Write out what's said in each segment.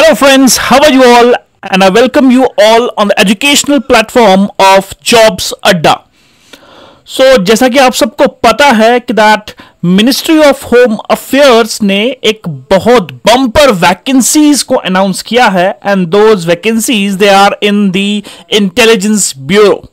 Hello friends, how are you all? And I welcome you all on the educational platform of Jobs Adda. So जैसा कि आप सबको पता है कि that ministry of home affairs ने एक बहुत बम्पर वैकेंसीज को अनाउंस किया है and those vacancies they are in the intelligence bureau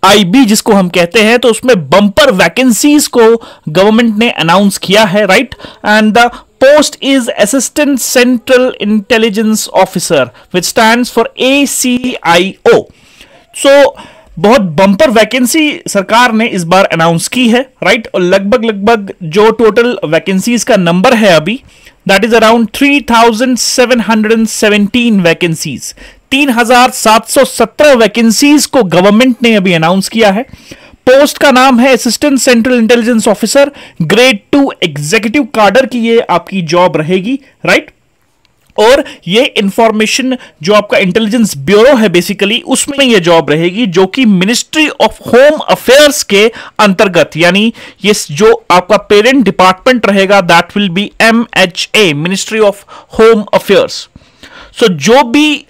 IB जिसको हम कहते हैं। तो उसमें बम्पर वैकेंसीज को गवर्नमेंट ने अनाउंस किया है, right. And the post is assistant central intelligence officer which stands for ACIO। So बहुत बम्पर वैकेंसी सरकार ने इस बार अनाउंस की है, राइट। और लगभग जो टोटल वैकेंसीज का नंबर है अभी that is around 3717 vacancies. 3717 vacancies को गवर्नमेंट ने अभी अनाउंस किया है। पोस्ट का नाम है assistant central intelligence officer, grade 2 executive cadre की ये आपकी जॉब रहेगी, राइट। और ये इंफॉर्मेशन जो आपका इंटेलिजेंस ब्यूरो है बेसिकली उसमें ये जॉब रहेगी जो कि मिनिस्ट्री ऑफ होम अफेयर्स के अंतर्गत, यानी ये जो आपका पेरेंट डिपार्टमेंट रहेगा that will be MHA, ministry of home affairs. So जो भी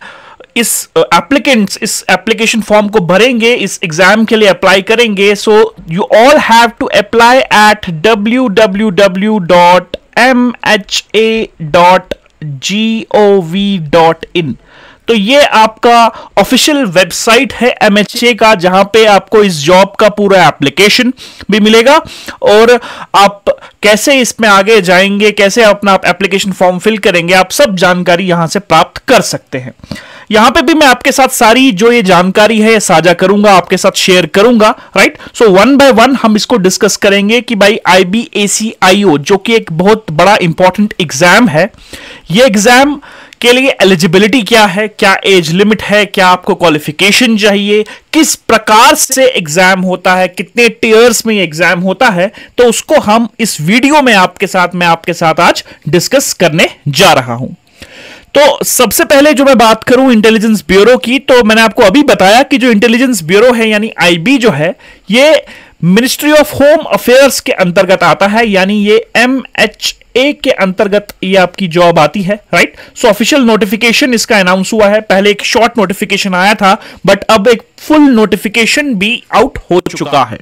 इस एप्लीकेंट्स इस एप्लीकेशन फॉर्म को भरेंगे, इस एग्जाम के लिए अप्लाई करेंगे, so you all have to apply at www.mha.gov.in। तो ये आपका ऑफिशियल वेबसाइट है MHA का, जहां पे आपको इस जॉब का पूरा एप्लीकेशन भी मिलेगा और आप कैसे इसमें आगे जाएंगे, कैसे अपना एप्लीकेशन फॉर्म फिल करेंगे, आप सब जानकारी यहां से प्राप्त कर सकते हैं। यहां पे भी मैं आपके साथ सारी जो ये जानकारी है साझा करूंगा, आपके साथ शेयर करूंगा, right. So one by one हम इसको डिस्कस करेंगे कि भाई IBACIO जो कि एक बहुत बड़ा इंपॉर्टेंट एग्जाम है, ये एग्जाम के लिए एलिजिबिलिटी क्या है, क्या एज लिमिट है, क्या आपको क्वालिफिकेशन चाहिए, किस प्रकार से एग्जाम होता है, कितने टीयर्स में ये एग्जाम होता है, तो उसको हम इस वीडियो में मैं आपके साथ आज डिस्कस करने जा रहा हूं। तो सबसे पहले जो मैं बात करूं इंटेलिजेंस ब्यूरो की, तो मैंने आपको अभी बताया कि जो इंटेलिजेंस ब्यूरो है यानी IB जो है ये मिनिस्ट्री ऑफ होम अफेयर्स के अंतर्गत आता है, यानी ये MHA के अंतर्गत ये आपकी जॉब आती है, राइट। सो ऑफिशियल नोटिफिकेशन इसका अनाउंस हुआ है। पहले एक शॉर्ट नोटिफिकेशन आया था बट अब एक फुल नोटिफिकेशन भी आउट हो चुका है,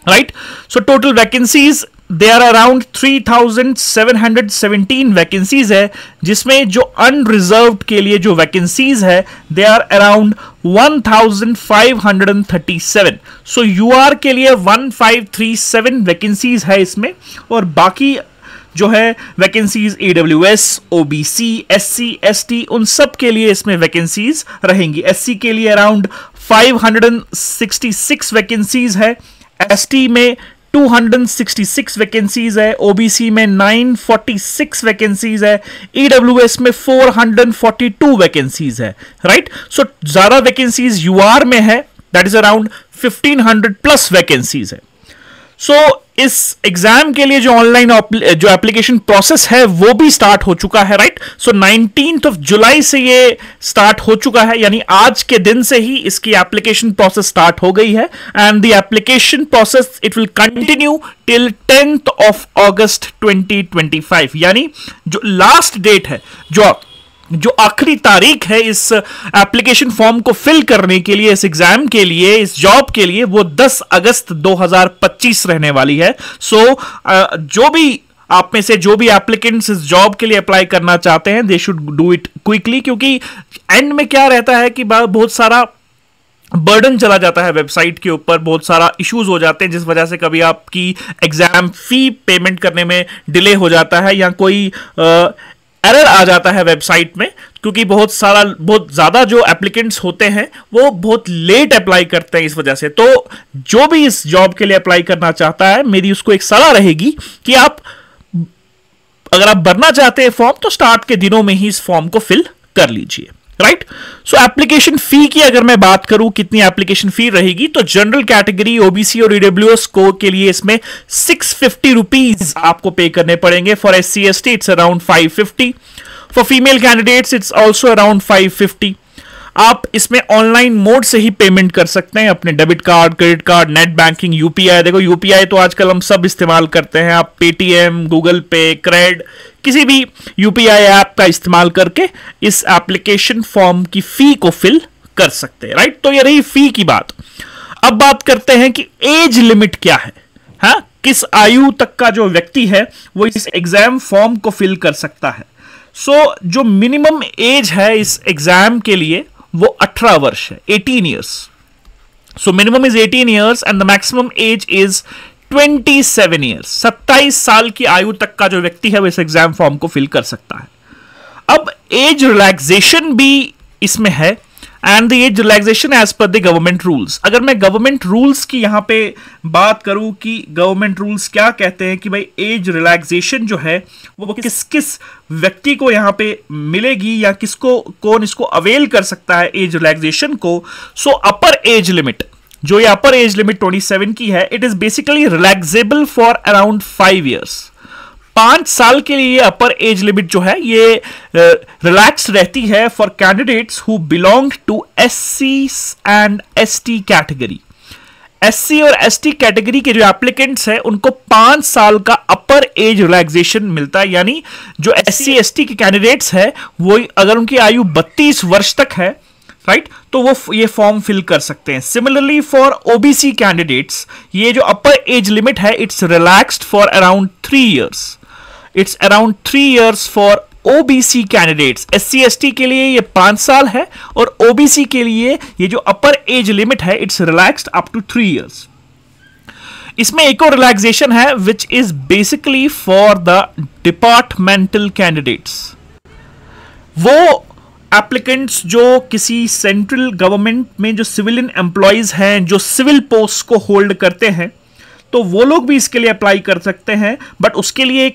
right. So total vacancies they are around 3717 vacancies है, जिसमें जो अनरिजर्व्ड के लिए जो वैकेंसीज है they are around 1537। So UR के लिए 1537 वैकेंसीज है इसमें, और बाकी जो है vacancies AWS, OBC, SC, ST उन सब के लिए इसमें वैकेंसीज रहेंगी। SC के लिए अराउंड 566 वैकेंसीज है, ST में 266 वैकेंसीज है, OBC में 946 वैकेंसीज है, EWS में 442 वैकेंसीज है, राइट। सो ज्यादा वैकेंसीज UR में है, that is around 1500 plus vacancies है। सो इस एग्जाम के लिए जो ऑनलाइन जो एप्लीकेशन प्रोसेस है वो भी स्टार्ट हो चुका है, राइट। सो 19 जुलाई से ये स्टार्ट हो चुका है, यानी आज के दिन से ही इसकी एप्लीकेशन प्रोसेस स्टार्ट हो गई है। And the application process it will continue till 10th August 2025, यानी जो लास्ट डेट है, जो आखिरी तारीख है इस एप्लीकेशन फॉर्म को फिल करने के लिए, इस एग्जाम के लिए, इस जॉब के लिए, वो 10 अगस्त 2025 रहने वाली है। सो जो भी आप में से जो भी एप्लीकेंट्स इस जॉब के लिए अप्लाई करना चाहते हैं they should do it quickly, क्योंकि एंड में क्या रहता है कि बहुत सारा बर्डन चला जाता है वेबसाइट के ऊपर, बहुत सारा इश्यूज हो जाते हैं जिस वजह से कभी आपकी एग्जाम फी पेमेंट करने में डिले हो जाता है या कोई एरर आ जाता है वेबसाइट में, क्योंकि बहुत ज्यादा जो एप्लीकेंट्स होते हैं वो बहुत लेट अप्लाई करते हैं इस वजह से। तो जो भी इस जॉब के लिए अप्लाई करना चाहता है, मेरी उसको एक सलाह रहेगी कि अगर आप भरना चाहते हैं फॉर्म तो स्टार्ट के दिनों में ही इस फॉर्म को फिल कर लीजिए, राइट। सो एप्लीकेशन फी की अगर मैं बात करूं कितनी एप्लीकेशन फी रहेगी, तो जनरल कैटेगरी OBC और EWS को के लिए इसमें 650 रुपीज आपको पे करने पड़ेंगे। For SC ST it's around 550, for female candidates it's also around 550। आप इसमें ऑनलाइन मोड से ही पेमेंट कर सकते हैं, अपने debit card, credit card, net banking, UPI। देखो UPI तो आजकल हम सब इस्तेमाल करते हैं, आप पेटीएम, गूगल पे, क्रेड, किसी भी UPI ऐप ऐप का इस्तेमाल करके इस एप्लीकेशन फॉर्म की फी को फिल कर सकते हैं, राइट। तो ये रही फी की बात। अब बात करते हैं कि एज लिमिट क्या है, हाँ, किस आयु तक का जो व्यक्ति है वो इस एग्जाम फॉर्म को फिल कर सकता है। सो जो मिनिमम एज है इस एग्जाम के लिए वो 18 वर्ष है, 18 years. So minimum is 18 years and the maximum age is 27 years. 27 साल की आयु तक का जो व्यक्ति है वो इस एग्जाम फॉर्म को फिल कर सकता है। अब एज रिलैक्सेशन भी इसमें है, and the age relaxation as per the government rules. अगर मैं गवर्नमेंट रूल्स की यहां पे बात करूं कि गवर्नमेंट रूल्स क्या कहते हैं कि भाई एज रिलैक्सेशन जो है वो किस किस व्यक्ति को यहां पे मिलेगी या किसको कौन इसको अवेल कर सकता है एज रिलैक्सेशन को। सो अपर एज लिमिट, जो ये अपर एज लिमिट 27 की है, it is basically relaxable for around 5 years. 5 साल के लिए अपर एज लिमिट जो है ये रिलैक्स रहती है for candidates who belong to SC and ST category. SC और एसटी कैटेगरी के जो एप्लीकेंट्स हैं उनको 5 साल का अपर एज रिलैक्सेशन मिलता है, यानी जो एससी एसटी के कैंडिडेट्स हैं वो अगर उनकी आयु 32 वर्ष तक है, राइट, तो वो ये फॉर्म फिल कर सकते हैं। सिमिलरली फॉर ओबीसी कैंडिडेट्स ये जो अपर एज लिमिट है it's relaxed for around 3 years. It's around 3 years for OBC candidates. SC ST के लिए ये 5 साल है और ओबीसी के लिए ये जो अपर एज लिमिट है it's relaxed up to 3 years. इसमें एक और रिलैक्सेशन है which is basically for the departmental candidates. वो एप्लीकेंट्स जो किसी सेंट्रल गवर्नमेंट में जो सिविलियन एम्प्लॉयज हैं, जो सिविल पोस्ट को होल्ड करते हैं, तो वो लोग भी इसके लिए अप्लाई कर सकते हैं। बट उसके लिए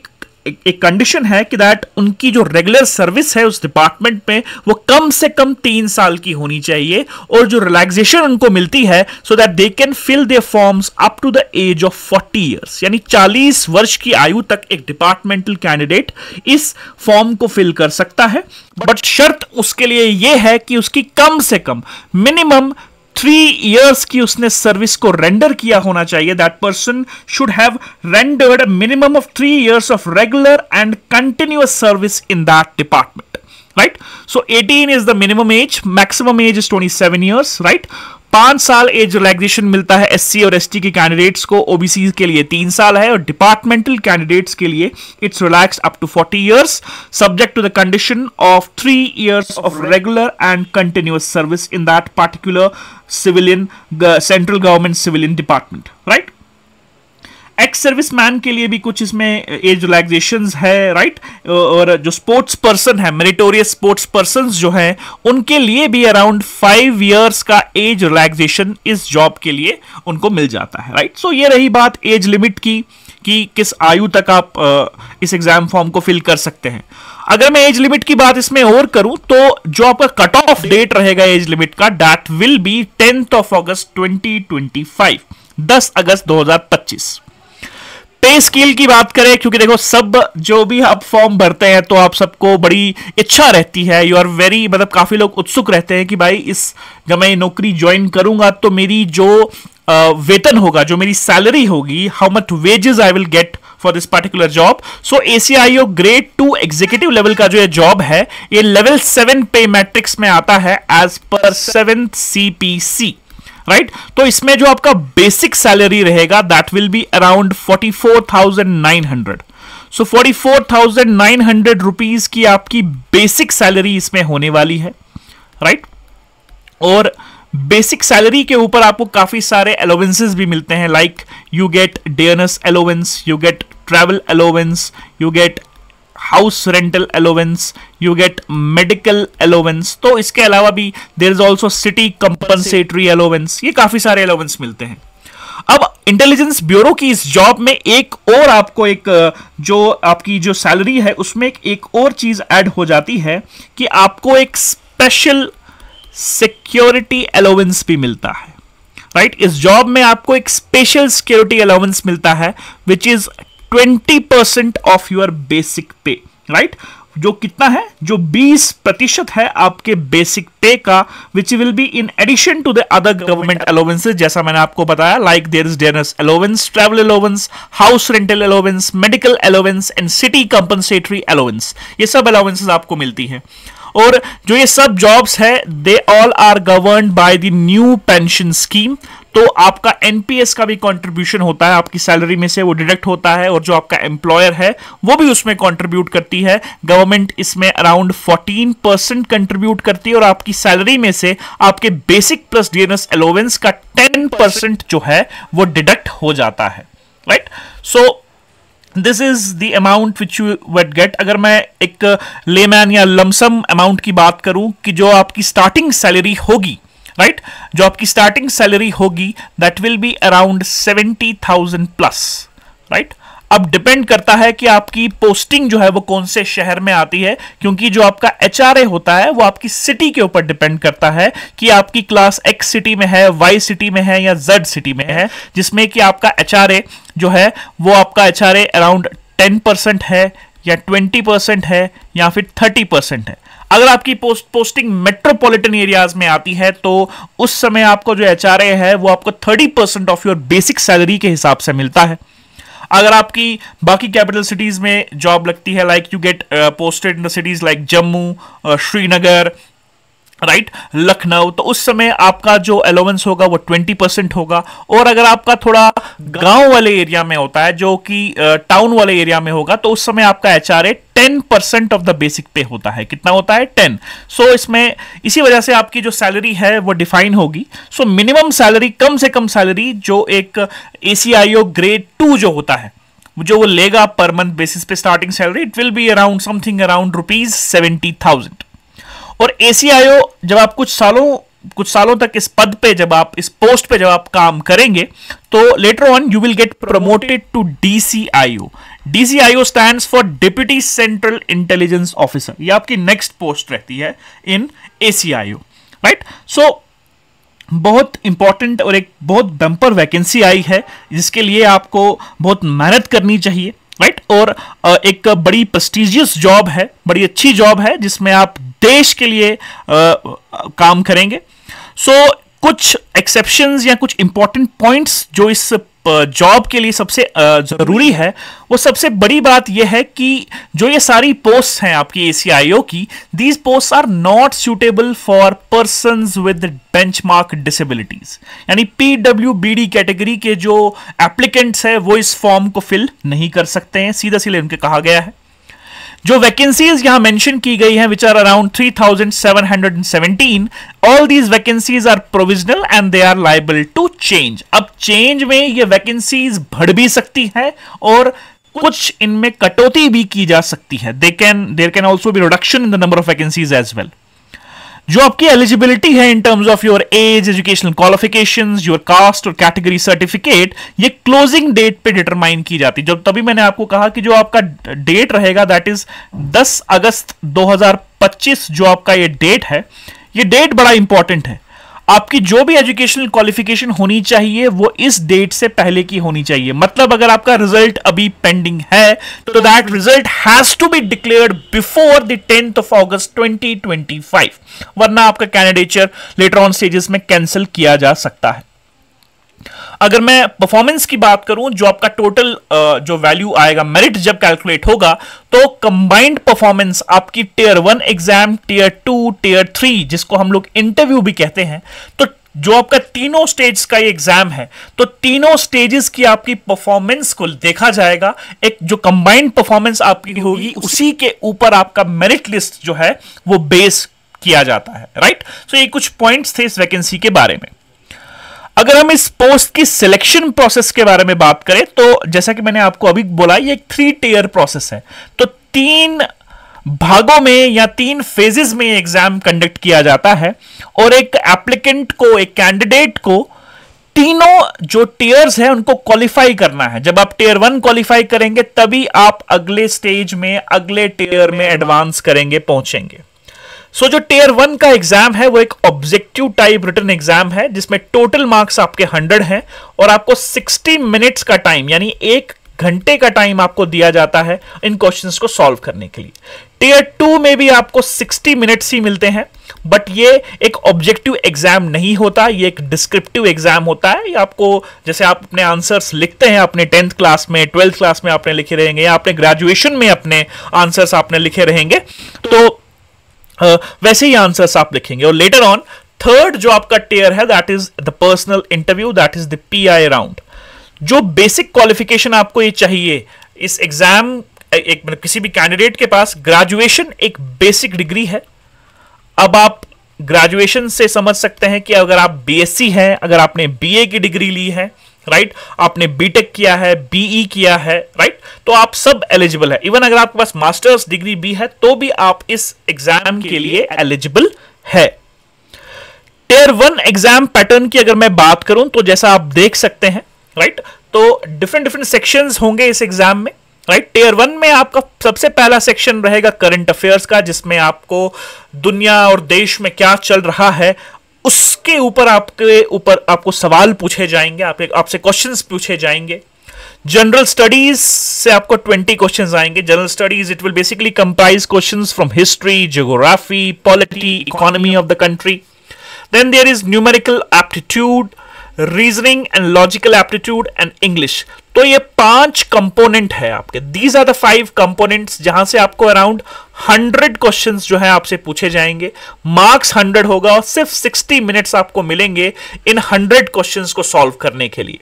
एक कंडीशन है कि दैट उनकी जो रेगुलर सर्विस है उस डिपार्टमेंट में वो कम से कम 3 साल की होनी चाहिए, और जो रिलैक्सेशन उनको मिलती है so that they can fill their forms up to the age of 40 years, यानी 40 वर्ष की आयु तक एक डिपार्टमेंटल कैंडिडेट इस फॉर्म को फिल कर सकता है। बट शर्त उसके लिए यह है कि उसकी कम से कम मिनिमम 3 इयर्स की उसने सर्विस को रेंडर किया होना चाहिए। That person should have rendered minimum of 3 years of regular and continuous service in that department, right. So 18 is the minimum age, maximum age is 27 years, right. 5 साल age relaxation मिलता है SC और ST के candidates को, OBC के लिए 3 साल है, और डिपार्टमेंटल कैंडिडेट्स के लिए it's relaxed up to 40 years subject to the condition of 3 years of regular and continuous service in that particular civilian central government civilian department, right. Ex serviceman के लिए भी कुछ इसमें एज रिलैक्सेशंस है, right. और जो sports person है, meritorious sports person जो हैं, उनके लिए भी अराउंड 5 इयर्स का एज रिलैक्सेशन इस जॉब के लिए उनको मिल जाता है, राइट। सो ये रही बात एज लिमिट की कि किस आयु तक आप इस एग्जाम फॉर्म को फिल कर सकते हैं। अगर मैं एज लिमिट की बात इसमें और करूं तो जो आपका कट ऑफ डेट रहेगा एज लिमिट का, that will B 10th of August 2025, 10 अगस्त 2025। पे स्केल की बात करें, क्योंकि देखो सब जो भी आप फॉर्म भरते हैं तो आप सबको बड़ी इच्छा रहती है, यू आर वेरी, मतलब काफी लोग उत्सुक रहते हैं कि भाई जब मैं नौकरी ज्वाइन करूंगा तो मेरी जो वेतन होगा, जो मेरी सैलरी होगी, how much wages I will get for this particular job. So ACIO grade 2 executive level का जो ये जॉब है ये लेवल 7 पे मैट्रिक्स में आता है as per 7th CPC, right. तो इसमें जो आपका बेसिक सैलरी रहेगा that will be around 44,900। So 44,900 rupees की आपकी बेसिक सैलरी इसमें होने वाली है, राइट। और बेसिक सैलरी के ऊपर आपको काफी सारे अलाउंसेस भी मिलते हैं, like you get dearness allowance, you get travel allowance, you get house rental allowance, you get medical allowance. तो इसके अलावा भी there is also city compensatory allowance, ये काफी सारे अलाउंस मिलते हैं। अब इंटेलिजेंस ब्यूरो की इस जॉब में एक और आपको जो आपकी जो सैलरी है उसमें एक और चीज ऐड हो जाती है कि आपको एक स्पेशल सिक्योरिटी अलाउंस भी मिलता है, राइट। इस जॉब में आपको एक स्पेशल सिक्योरिटी अलाउंस मिलता है which is 20% of your basic पे, राइट। जो कितना है, जो 20% है आपके बेसिक पे का, which will be in addition to the other government allowances, जैसा मैंने आपको बताया, like there is dearness allowance, travel allowance, house rental allowance, medical allowance and city compensatory allowance. ये सब अलाउंसेस आपको मिलती है। और जो ये सब जॉब्स है, they all are governed by the new pension scheme. तो आपका एनपीएस का भी कंट्रीब्यूशन होता है, आपकी सैलरी में से वो डिडक्ट होता है, और जो आपका एम्प्लॉयर है वो भी उसमें कंट्रीब्यूट करती है। गवर्नमेंट इसमें अराउंड 14% कंट्रीब्यूट करती है, और आपकी सैलरी में से आपके बेसिक प्लस डियरनेस अलाउंस का 10% जो है वो डिडक्ट हो जाता है, right. So this is the amount which you would get. अगर मैं एक लेमैन या लमसम अमाउंट की बात करूं कि जो आपकी स्टार्टिंग सैलरी होगी, राइट, जो आपकी स्टार्टिंग सैलरी होगी that will be around 70,000 plus, right. अब डिपेंड करता है कि आपकी पोस्टिंग जो है वो कौन से शहर में आती है, क्योंकि जो आपका एचआरए होता है वो आपकी सिटी के ऊपर डिपेंड करता है कि आपकी क्लास एक्स सिटी में है, वाई सिटी में है या जेड सिटी में है, जिसमें कि आपका एचआरए जो है वो आपका एचआरए अराउंड 10% है या 20% है या फिर 30% है। अगर आपकी पोस्टिंग मेट्रोपॉलिटन एरियाज में आती है तो उस समय आपको जो एचआरए है वो आपको 30% ऑफ योर बेसिक सैलरी के हिसाब से मिलता है। अगर आपकी बाकी कैपिटल सिटीज में जॉब लगती है, like you gate posted in the cities like Jammu, Srinagar, right, Lucknow, तो उस समय आपका जो अलाउंस होगा वो 20% होगा। और अगर आपका थोड़ा गांव वाले एरिया में होता है, जो कि टाउन वाले एरिया में होगा, तो उस समय आपका एचआरए 10% ऑफ द बेसिक पे होता है। कितना होता है? 10। सो इसमें इसी वजह से आपकी जो सैलरी है वो डिफाइन होगी। सो मिनिमम सैलरी, कम से कम सैलरी जो एक ACIO ग्रेड 2 जो होता है, जो वो लेगा पर मंथ बेसिस पे starting salary, it will be around something around ₹70,000। और ACIO जब आप कुछ सालों तक इस पद पे, जब आप इस पोस्ट पे जब आप काम करेंगे, तो later on you will get promoted to DCIO। DCIO stands for deputy central intelligence officer. ये आपकी नेक्स्ट पोस्ट रहती है इन ACIO, राइट। सो बहुत इंपॉर्टेंट और एक बहुत बम्पर वैकेंसी आई है, जिसके लिए आपको बहुत मेहनत करनी चाहिए, राइट। और एक बड़ी प्रेस्टिजियस जॉब है, बड़ी अच्छी जॉब है, जिसमें आप देश के लिए काम करेंगे। सो कुछ एक्सेप्शंस या कुछ इंपॉर्टेंट पॉइंट्स जो इस जॉब के लिए सबसे जरूरी है, वो सबसे बड़ी बात यह है कि जो ये सारी पोस्ट हैं आपकी ACIO की, these post are not suitable for persons with benchmark disabilities. यानी PWBD कैटेगरी के जो एप्लीकेंट्स हैं वो इस फॉर्म को फिल नहीं कर सकते हैं, सीधा सीधे उनके कहा गया है। जो वैकेंसीज यहां मेंशन की गई हैं, which are around 3,717, all these vacancies are provisional and they are liable to change. अब चेंज में ये वैकेंसीज बढ़ भी सकती है और कुछ इनमें कटौती भी की जा सकती है। There can also be reduction in the number of vacancies as well. जो आपकी एलिजिबिलिटी है in terms of your age, educational qualifications, your caste और कैटेगरी सर्टिफिकेट, ये क्लोजिंग डेट पे डिटरमाइन की जाती है। जब तभी मैंने आपको कहा कि जो आपका डेट रहेगा दैट इज 10 अगस्त 2025, जो आपका ये डेट है, ये डेट बड़ा इंपॉर्टेंट है। आपकी जो भी एजुकेशनल क्वालिफिकेशन होनी चाहिए वो इस डेट से पहले की होनी चाहिए। मतलब अगर आपका रिजल्ट अभी पेंडिंग है तो that result has to be declared before the 10th of August 2025, वरना आपका कैंडिडेचर लेटर ऑन स्टेजेस में कैंसिल किया जा सकता है। अगर मैं परफॉर्मेंस की बात करूं, जो आपका टोटल जो वैल्यू आएगा, मेरिट जब कैलकुलेट होगा, तो कंबाइंड परफॉर्मेंस आपकी टियर 1 एग्जाम, टियर 2, टियर 3, जिसको हम लोग इंटरव्यू भी कहते हैं, तो जो आपका तीनों स्टेज का ये एग्जाम है, तो तीनों स्टेजेस की आपकी परफॉर्मेंस को देखा जाएगा। एक जो कंबाइंड परफॉर्मेंस आपकी होगी, उसी के ऊपर आपका मेरिट लिस्ट जो है वो बेस किया जाता है, राइट। सो ये कुछ पॉइंट्स थे इस वैकेंसी के बारे में। अगर हम इस पोस्ट की सिलेक्शन प्रोसेस के बारे में बात करें, तो जैसा कि मैंने आपको अभी बोला, ये एक 3 टियर प्रोसेस है। तो 3 भागों में या 3 फेजेस में एग्जाम कंडक्ट किया जाता है, और एक एप्लीकेंट को, एक कैंडिडेट को तीनों जो टियर्स हैं उनको क्वालिफाई करना है। जब आप टियर 1 क्वालिफाई करेंगे तभी आप अगले स्टेज में, अगले टियर में एडवांस करेंगे, पहुंचेंगे। सो जो टियर 1 का एग्जाम है वो एक ऑब्जेक्टिव टाइप रिटन एग्जाम है, जिसमें टोटल मार्क्स आपके 100 हैं, और आपको 60 मिनट्स का टाइम, यानी 1 घंटे का टाइम आपको दिया जाता है इन क्वेश्चंस को सॉल्व करने के लिए। टीयर 2 में भी आपको 60 मिनट्स ही मिलते हैं, बट ये एक ऑब्जेक्टिव एग्जाम नहीं होता, ये एक डिस्क्रिप्टिव एग्जाम होता है। ये आपको, जैसे आप अपने आंसर्स लिखते हैं अपने 10th क्लास में, 12th क्लास में आपने लिखे रहेंगे, या आपने ग्रेजुएशन में अपने आंसर्स आपने लिखे रहेंगे, तो वैसे ही आंसर्स आप लिखेंगे। और लेटर ऑन थर्ड जो आपका टीयर है, that is the personal interview, that is the pi round. जो बेसिक क्वालिफिकेशन आपको ये चाहिए इस एग्जाम, एक किसी भी कैंडिडेट के पास ग्रेजुएशन एक बेसिक डिग्री है। अब आप ग्रेजुएशन से समझ सकते हैं कि अगर आप बीएससी हैं, अगर आपने बीए की डिग्री ली है, राइट, आपने बीटेक किया है, बीई किया है, राइट, तो आप सब एलिजिबल है। इवन अगर आपके पास मास्टर्स डिग्री भी है तो भी आप इस एग्जाम के लिए एलिजिबल है। टीयर 1 एग्जाम पैटर्न की अगर मैं बात करूं तो जैसा आप देख सकते हैं, राइट, तो डिफरेंट सेक्शंस होंगे इस एग्जाम में, राइट। टीयर 1 में आपका सबसे पहला सेक्शन रहेगा करंट अफेयर्स का, जिसमें आपको दुनिया और देश में क्या चल रहा है उसके ऊपर आपको सवाल पूछे जाएंगे, आपसे क्वेश्चंस पूछे जाएंगे। जनरल स्टडीज से आपको 20 क्वेश्चंस आएंगे। General studies it will basically comprise questions from history, geography, polity, economy of the country. Then there is numerical aptitude, reasoning and logical aptitude and English. तो ये 5 कंपोनेंट है आपके। These are the 5 components जहां से आपको around 100 questions जो है आपसे पूछे जाएंगे। मार्क्स 100 होगा और सिर्फ 60 मिनट्स आपको मिलेंगे इन 100 क्वेश्चंस को सॉल्व करने के लिए।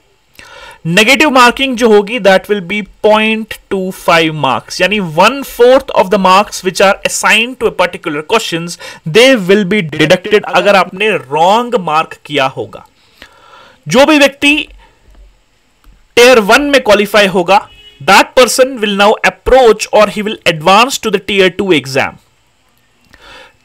नेगेटिव मार्किंग जो होगी दैट विल बी 0.25 मार्क्स, यानी 1/4 of the marks which are assigned to a particular questions they will be deducted अगर आपने रॉन्ग मार्क किया होगा। जो भी व्यक्ति टीयर 1 में क्वालिफाई होगा, that person will now approach और he will advance to the tier 2 exam.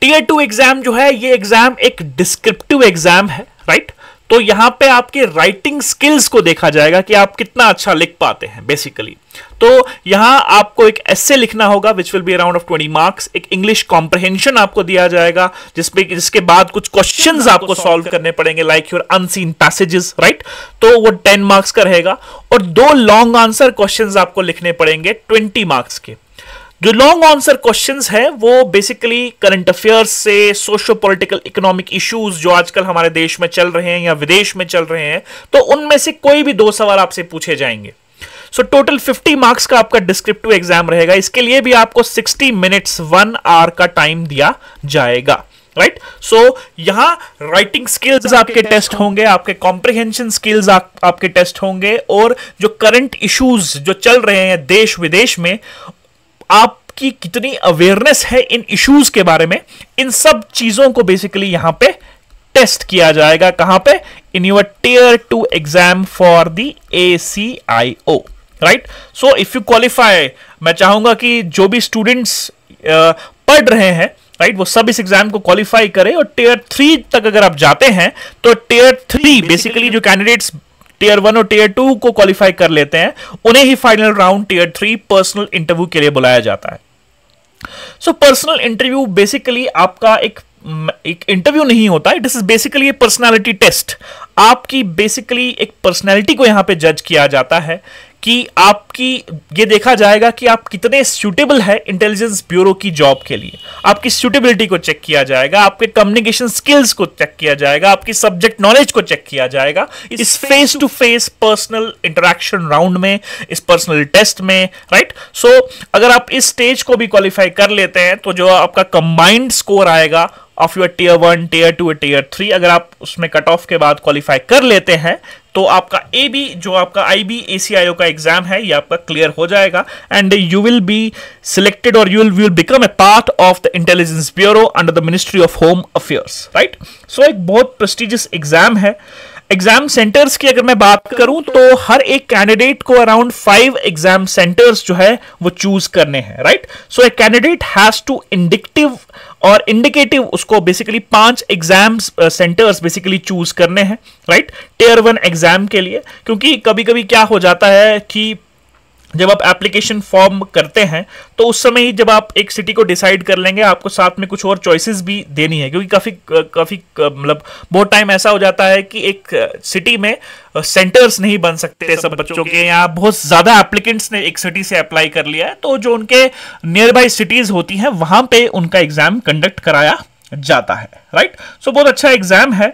Tier 2 exam जो है, ये एग्जाम एक डिस्क्रिप्टिव एग्जाम है, राइट। तो यहां पे आपके राइटिंग स्किल्स को देखा जाएगा कि आप कितना अच्छा लिख पाते हैं बेसिकली। तो यहां आपको एक एस्से लिखना होगा विच will be around of 20 marks. एक इंग्लिश कॉम्प्रहेंशन आपको दिया जाएगा जिसके बाद कुछ क्वेश्चंस आपको सॉल्व करने पड़ेंगे, like your unseen passages, right. तो वो 10 मार्क्स का रहेगा। और 2 लॉन्ग आंसर क्वेश्चंस आपको लिखने पड़ेंगे 20 मार्क्स के। जो लॉन्ग आंसर क्वेश्चंस हैं वो बेसिकली करंट अफेयर्स से, सोशो पॉलिटिकल इकोनॉमिक इश्यूज जो आजकल हमारे देश में चल रहे हैं या विदेश में चल रहे हैं, तो उनमें से कोई भी 2 सवाल आपसे पूछे जाएंगे। सो टोटल 50 मार्क्स का आपका डिस्क्रिप्टिव एग्जाम रहेगा। इसके लिए भी आपको 60 मिनट्स 1 आवर का टाइम दिया जाएगा, राइट। सो यहां राइटिंग स्किल्स आपके टेस्ट होंगे, आपके कॉम्प्रिहेंशन स्किल्स आपके टेस्ट होंगे, और जो करंट इश्यूज जो चल रहे हैं देश विदेश में, आपकी कितनी अवेयरनेस है इन इश्यूज के बारे में, इन सब चीजों को बेसिकली यहां पे टेस्ट किया जाएगा। कहां पे? In your tier 2 exam for the ACIO, right. So if you qualify, मैं चाहूंगा कि जो भी स्टूडेंट्स पढ़ रहे हैं, राइट, वो सब इस एग्जाम को क्वालिफाई करें। और टीयर 3 तक अगर आप जाते हैं तो टीयर 3 बेसिकली जो कैंडिडेट्स टीयर 1 और टीयर 2 को क्वालिफाई कर लेते हैं, उन्हें ही final round tier 3 personal interview के लिए बुलाया जाता है। सो पर्सनल इंटरव्यू बेसिकली आपका एक इंटरव्यू नहीं होता, it is basically a personality test. आपकी बेसिकली एक पर्सनालिटी को यहां पे जज किया जाता है कि आपकी, ये देखा जाएगा कि आप कितने सूटेबल है इंटेलिजेंस ब्यूरो की जॉब के लिए। आपकी सूटेबिलिटी को चेक किया जाएगा, आपके कम्युनिकेशन स्किल्स को चेक किया जाएगा, आपकी सब्जेक्ट नॉलेज को चेक किया जाएगा इस face to face personal interaction round में, इस पर्सनल टेस्ट में, राइट। सो अगर आप इस स्टेज को भी क्वालिफाई कर लेते हैं तो जो आपका कंबाइंड स्कोर आएगा ऑफ योर टीयर 1, टीयर 2 और टीयर 3, अगर आप उसमें कट ऑफ के बाद क्वालिफाई कर लेते हैं तो आपका AB जो आपका IB ACIO का एग्जाम है ये आपका क्लियर हो जाएगा, and you will be selected और you will become a part of the intelligence bureau under the ministry of home affairs, right. So एक बहुत प्रेस्टिजियस एग्जाम है। एग्जाम सेंटर्स की अगर मैं बात करूं तो हर एक कैंडिडेट को अराउंड 5 एग्जाम सेंटर्स जो है वो चूज करने हैं, right. So a candidate has to indicative और इंडिकेटिव उसको basically 5 exam centres basically choose करने हैं, राइट, टीयर 1 एग्जाम के लिए। क्योंकि कभी कभी क्या हो जाता है कि जब आप एप्लीकेशन फॉर्म करते हैं तो उस समय ही जब आप एक सिटी को डिसाइड कर लेंगे, आपको साथ में कुछ और चॉइसेस भी देनी है, क्योंकि काफ़ी मतलब बहुत टाइम ऐसा हो जाता है कि एक सिटी में सेंटर्स नहीं बन सकते सब बच्चों के, या बहुत ज़्यादा एप्लीकेंट्स ने एक सिटी से अप्लाई कर लिया है, तो जो उनके नियर बाई सिटीज़ होती हैं वहाँ पे उनका एग्ज़ाम कंडक्ट कराया जाता है, राइट। सो बहुत अच्छा एग्ज़ाम है,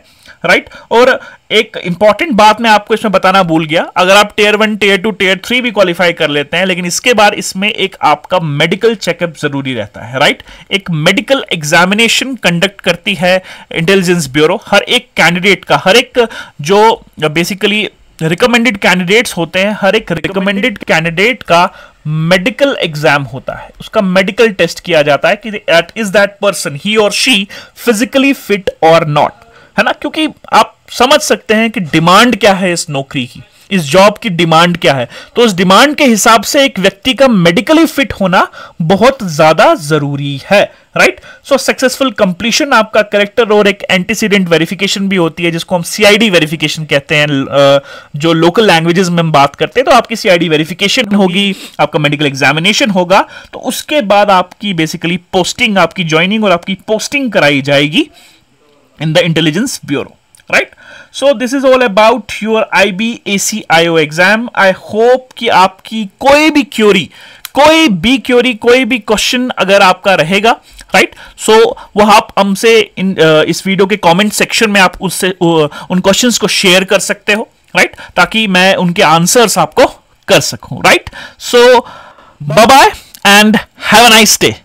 राइट। और एक इंपॉर्टेंट बात मैं आपको इसमें बताना भूल गया, अगर आप टियर 1, टियर 2, टियर 3 भी क्वालिफाई कर लेते हैं, लेकिन इसके बाद इसमें एक आपका मेडिकल चेकअप जरूरी रहता है, राइट। एक मेडिकल एग्जामिनेशन कंडक्ट करती है इंटेलिजेंस ब्यूरो हर एक कैंडिडेट का, हर एक जो बेसिकली रिकमेंडेड कैंडिडेट्स होते हैं, हर एक रिकमेंडेड कैंडिडेट का मेडिकल एग्जाम होता है, उसका मेडिकल टेस्ट किया जाता है कि इज दैट पर्सन, ही और शी फिजिकली फिट और नॉट, है ना। क्योंकि आप समझ सकते हैं कि डिमांड क्या है इस नौकरी की, इस जॉब की डिमांड क्या है, तो उस डिमांड के हिसाब से एक व्यक्ति का मेडिकली फिट होना बहुत ज्यादा जरूरी है, राइट। सो सक्सेसफुल कंप्लीशन आपका करेक्टर और एक एंटीसीडेंट वेरिफिकेशन भी होती है, जिसको हम सीआईडी वेरिफिकेशन कहते हैं, जो लोकल लैंग्वेजेस में हम बात करते हैं। तो आपकी सीआईडी वेरिफिकेशन होगी, आपका मेडिकल एग्जामिनेशन होगा, तो उसके बाद आपकी बेसिकली पोस्टिंग, आपकी ज्वाइनिंग और आपकी पोस्टिंग कराई जाएगी in the intelligence bureau, right? So this is all about your IB/ACIO exam. I hope कि आपकी कोई भी क्वेश्चन अगर आपका रहेगा, राइट, सो वो आप हमसे इस वीडियो के कमेंट सेक्शन में आप उससे उन क्वेश्चंस को शेयर कर सकते हो, राइट, ताकि मैं उनके आंसर्स आपको कर सकूं, right. So bye bye and have a nice day.